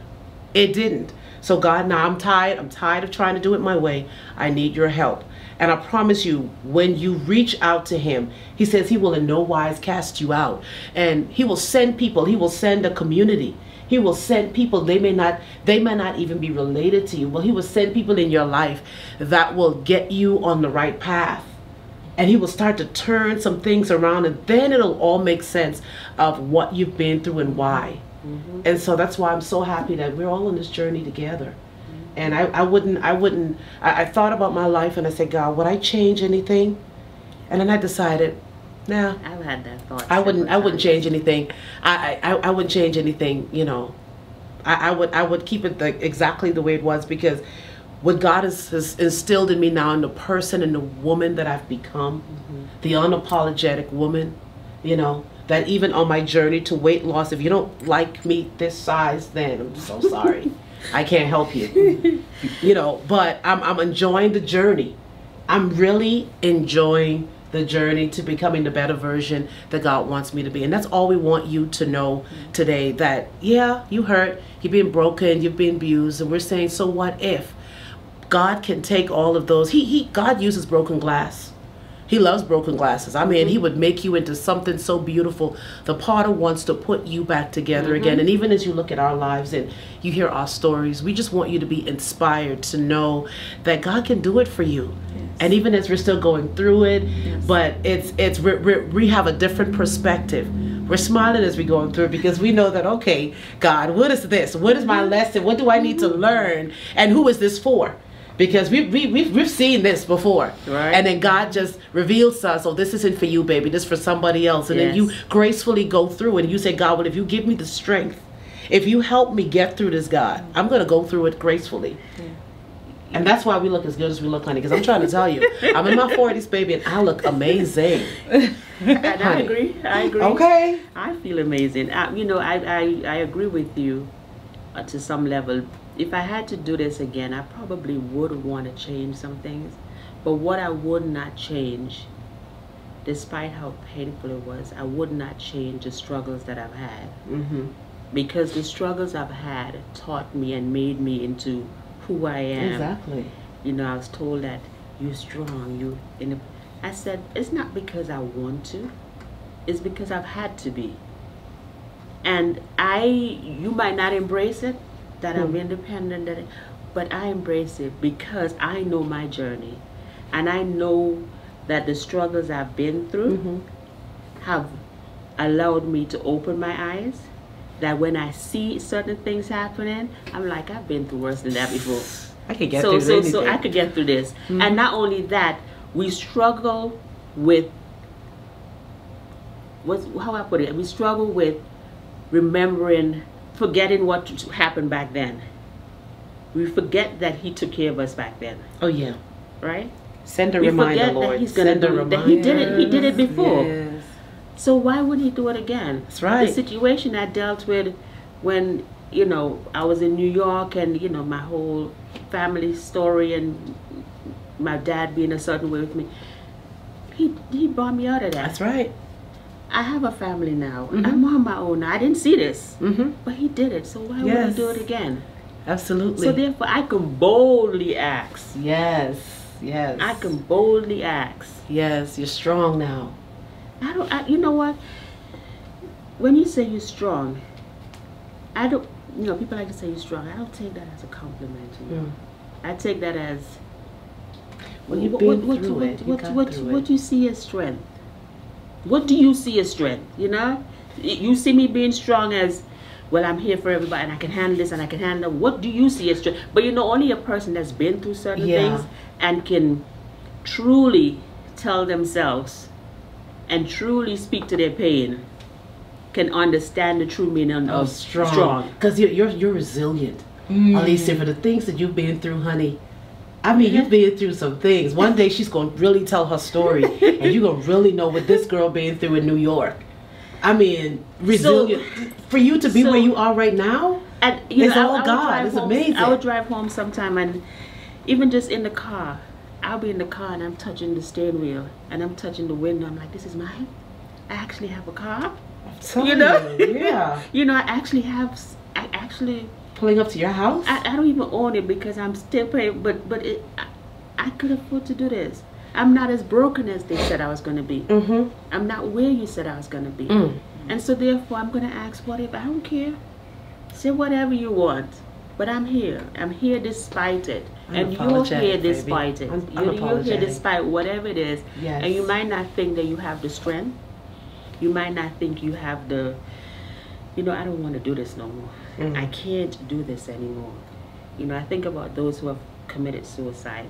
It didn't. So God, now I'm tired of trying to do it my way. I need your help. And I promise you, when you reach out to him, he says he will in no wise cast you out. And he will send people. He will send a community. He will send people. They may not even be related to you. Well, he will send people in your life that will get you on the right path. And he will start to turn some things around, and then it'll all make sense of what you've been through and why. And so that's why I'm so happy that we're all on this journey together. And I thought about my life and I said, God, would I change anything? And then I decided, nah. I've had that thought. I wouldn't change anything. I wouldn't change anything, you know. I would keep it exactly the way it was, because what God has instilled in me now, in the person and the woman that I've become, the unapologetic woman, you know, that even on my journey to weight loss, if you don't like me this size, then I'm so sorry. I can't help you. You know, but I'm enjoying the journey. I'm really enjoying the journey to becoming the better version that God wants me to be. And that's all we want you to know today, that, yeah, you hurt, you've been broken, you've been abused, and we're saying, so what if? God can take all of those. God uses broken glass. He loves broken glasses. I mean, he would make you into something so beautiful. The potter wants to put you back together again. And even as you look at our lives and you hear our stories, we just want you to be inspired to know that God can do it for you. Yes. And even as we're still going through it, but we have a different perspective. We're smiling as we're going through it, because we know that, okay, God, what is this? What is my lesson? What do I need to learn? And who is this for? Because we've seen this before, right? And then God just reveals to us, oh, this isn't for you, baby, this is for somebody else. And then you gracefully go through and you say, God, well, if you give me the strength, if you help me get through this, God, I'm going to go through it gracefully. And that's why we look as good as we look, honey, because I'm trying to tell you, I'm in my 40s, baby, and I look amazing. And I agree. Okay. I feel amazing. You know, I agree with you to some level. If I had to do this again, I probably would want to change some things. But what I would not change, despite how painful it was, I would not change the struggles that I've had. Because the struggles I've had taught me and made me into who I am. Exactly. You know, I was told that you're strong. I said, it's not because I want to. It's because I've had to be. And you might not embrace it, that I'm independent, but I embrace it because I know my journey. And I know that the struggles I've been through have allowed me to open my eyes. That when I see certain things happening, I'm like, I've been through worse than that before. I could get through anything. So I could get through this. And not only that, we struggle with, how I put it, we struggle with remembering, forgetting what happened back then. We forget that he took care of us back then. Oh yeah. Right? Send a reminder, Lord. That he's gonna do it. That he did it before. Yes. So why would he do it again? That's right. The situation I dealt with when, you know, I was in New York, and, you know, my whole family story and my dad being a certain way with me, he brought me out of that. That's right. I have a family now. I'm on my own. I didn't see this, but he did it. So why would I do it again? Absolutely. So therefore, I can boldly ask. Yes. Yes. I can boldly ask. Yes, you're strong now. You know what? When you say you're strong, I don't, you know, people like to say you're strong. I don't take that as a compliment, you know. I take that as, well, you've been through it. What do you see as strength? What do you see as strength, you know? You see me being strong as, well, I'm here for everybody and I can handle this and I can handle that. What do you see as strength? But you know, only a person that's been through certain things and can truly tell themselves and truly speak to their pain can understand the true meaning of strong. Because you're resilient, Alicia, for the things that you've been through, honey. I mean, you've been through some things. One day she's going to really tell her story, and you're going to really know what this girl been through in New York. I mean, resilient. For you to be where you are right now, and you it's all God. It's amazing. I would drive home sometime, and even just in the car, I'll be in the car and I'm touching the steering wheel and I'm touching the window. I'm like, this is mine? I actually have a car? You know? Yeah. You know, I actually pulling up to your house? I don't even own it because I'm still paying, but I could afford to do this. I'm not as broken as they said I was going to be. I'm not where you said I was going to be. And so therefore I'm going to ask, what if I don't care? Say whatever you want. But I'm here. I'm here despite it. And you're here despite it. You're here despite whatever it is. Yes. And you might not think that you have the strength. You might not think you have the, you know, I don't want to do this no more. I can't do this anymore. You know, I think about those who have committed suicide.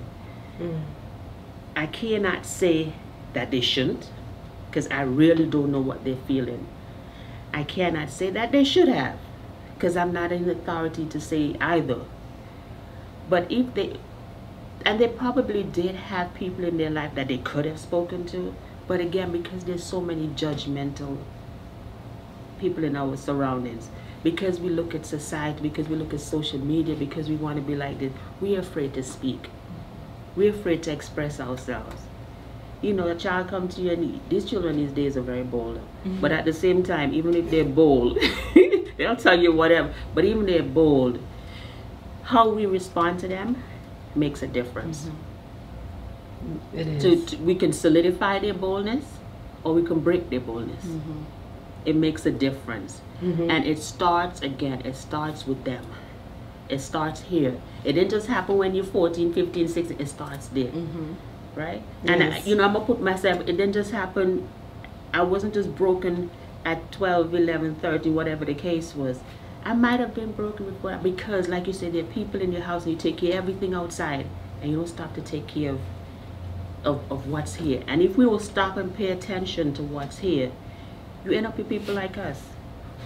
I cannot say that they shouldn't, because I really don't know what they're feeling. I cannot say that they should have, because I'm not in authority to say either. But if they, and they probably did have people in their life that they could have spoken to, but again, because there's so many judgmental people in our surroundings, because we look at society, because we look at social media, because we want to be like this, we're afraid to speak. We're afraid to express ourselves. You know, a child comes to you, and these children these days are very bold. But at the same time, even if they're bold, they'll tell you whatever. But even if they're bold, how we respond to them makes a difference. It is. We can solidify their boldness, or we can break their boldness. It makes a difference. And it starts, again, it starts with them. It starts here. It didn't just happen when you're 14, 15, 16. It starts there. Right? Yes. And, you know, I'm going to put myself, it didn't just happen, I wasn't just broken at 12, 11, 13, whatever the case was. I might have been broken before, because, like you said, there are people in your house and you take care of everything outside, and you don't stop to take care of what's here. And if we will stop and pay attention to what's here, you end up with people like us.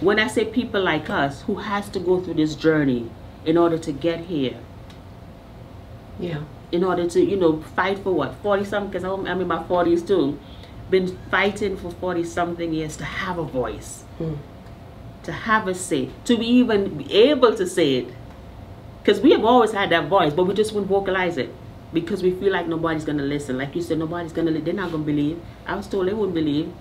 When I say people like us, who has to go through this journey in order to get here. In order to, you know, fight for what, 40-something, because I'm in my 40s too. Been fighting for 40-something years to have a voice. To have a say. To be even be able to say it. Because we have always had that voice, but we just wouldn't vocalize it. Because we feel like nobody's going to listen. Like you said, nobody's going to listen. They're not going to believe. I was told they wouldn't believe.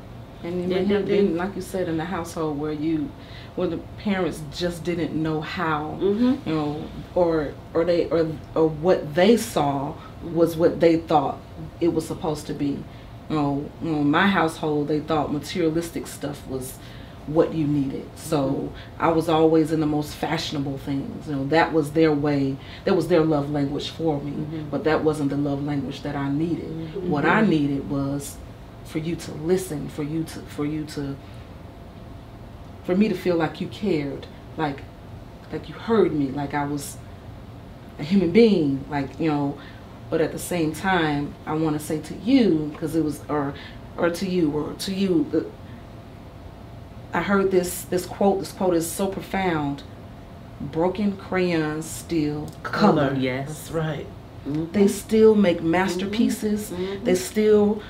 And then, like you said, in the household where the parents just didn't know how, you know, or what they saw was what they thought it was supposed to be. You know, my household, they thought materialistic stuff was what you needed. So I was always in the most fashionable things. You know, that was their way. That was their love language for me. But that wasn't the love language that I needed. What I needed was for you to listen, for me to feel like you cared, like you heard me, like I was a human being, like, you know. But at the same time, I want to say to you, because it was, or to you, I heard this quote. This quote is so profound. Broken crayons still color. Yes, that's right. They still make masterpieces. They still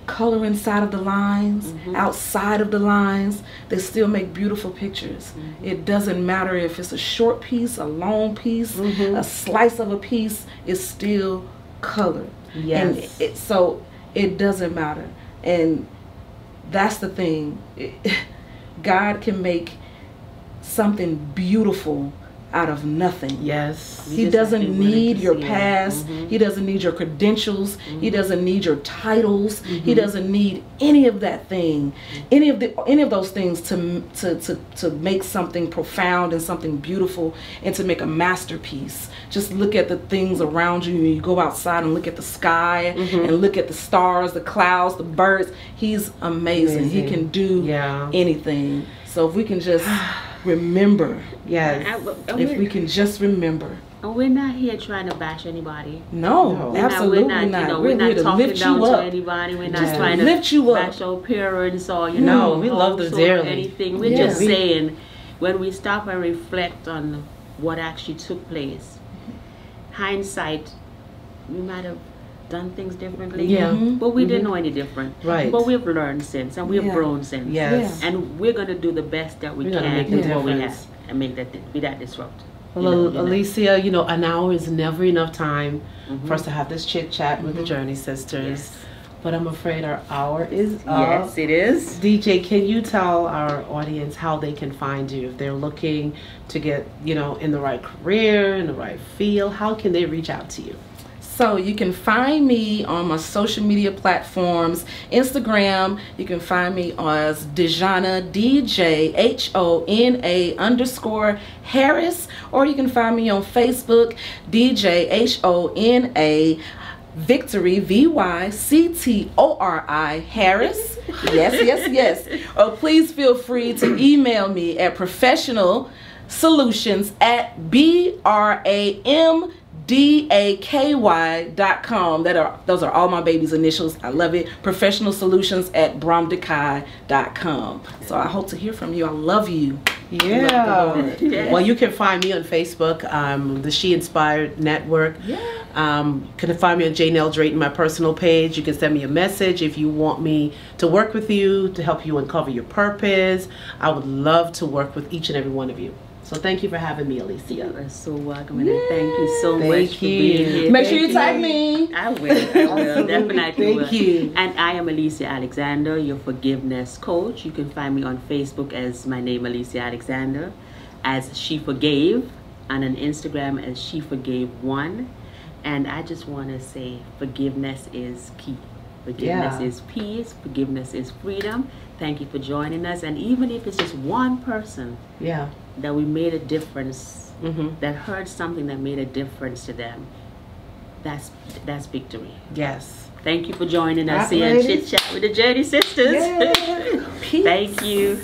color inside of the lines, outside of the lines. They still make beautiful pictures. It doesn't matter if it's a short piece, a long piece, a slice of a piece. It's still color. Yes. And so it doesn't matter. And that's the thing. God can make something beautiful out of nothing. Yes. He doesn't need your past. He doesn't need your credentials. He doesn't need your titles. He doesn't need any of that thing, any of those things to make something profound and something beautiful and to make a masterpiece. Just look at the things around you. You go outside and look at the sky and look at the stars, the clouds, the birds. He's amazing. He can do anything. So if we can just remember. Yes. If we can just remember. And we're not here trying to bash anybody. No, absolutely not. You know, we're not here to talking lift down you to up. anybody. We're not Just trying to lift you up. bash our parents or, you No, know, we love them or dearly. anything. We're just saying, when we stop and reflect on what actually took place, hindsight, we might have done things differently. But we didn't know any different. Right. But we've learned since, and we've grown since. Yes. And we're going to do the best that we We're gonna can make the with what we difference. have and make that be that disruptive. Well, Alicia, you know, an hour is never enough time for us to have this chit chat with the Journey Sisters. But I'm afraid our hour is up. Yes, it is. DJ, can you tell our audience how they can find you if they're looking to get, you know, in the right career, in the right field? How can they reach out to you? So you can find me on my social media platforms. Instagram, you can find me as DJhona, DJhona_Harris, or you can find me on Facebook, DJhona Vyctori, Vyctori Harris. Yes. Or please feel free to email me at professionalsolutions@BRAMDAKY.com. Those are all my baby's initials. I love it. Professionalsolutions@BRAMDAKY.com. So I hope to hear from you. I love you. Well, you can find me on Facebook, the She Inspired Network. You can find me on Jaynell Drayton, my personal page. You can send me a message if you want me to work with you, to help you uncover your purpose. I would love to work with each and every one of you. So thank you for having me, Alicia. You're so welcome, and thank you so much for being here. Make sure you tag me. I will. Definitely will. Thank you. And I am Alicia Alexander, your forgiveness coach. You can find me on Facebook as my name, Alicia Alexander, as She Forgave, and on Instagram as She Forgave 1. And I just want to say forgiveness is key. Forgiveness is peace. Forgiveness is freedom. Thank you for joining us. And even if it's just one person that we made a difference, that heard something that made a difference to them, that's victory. Yes. Thank you for joining us here and Chit Chat with the Journey Sisters. Thank you.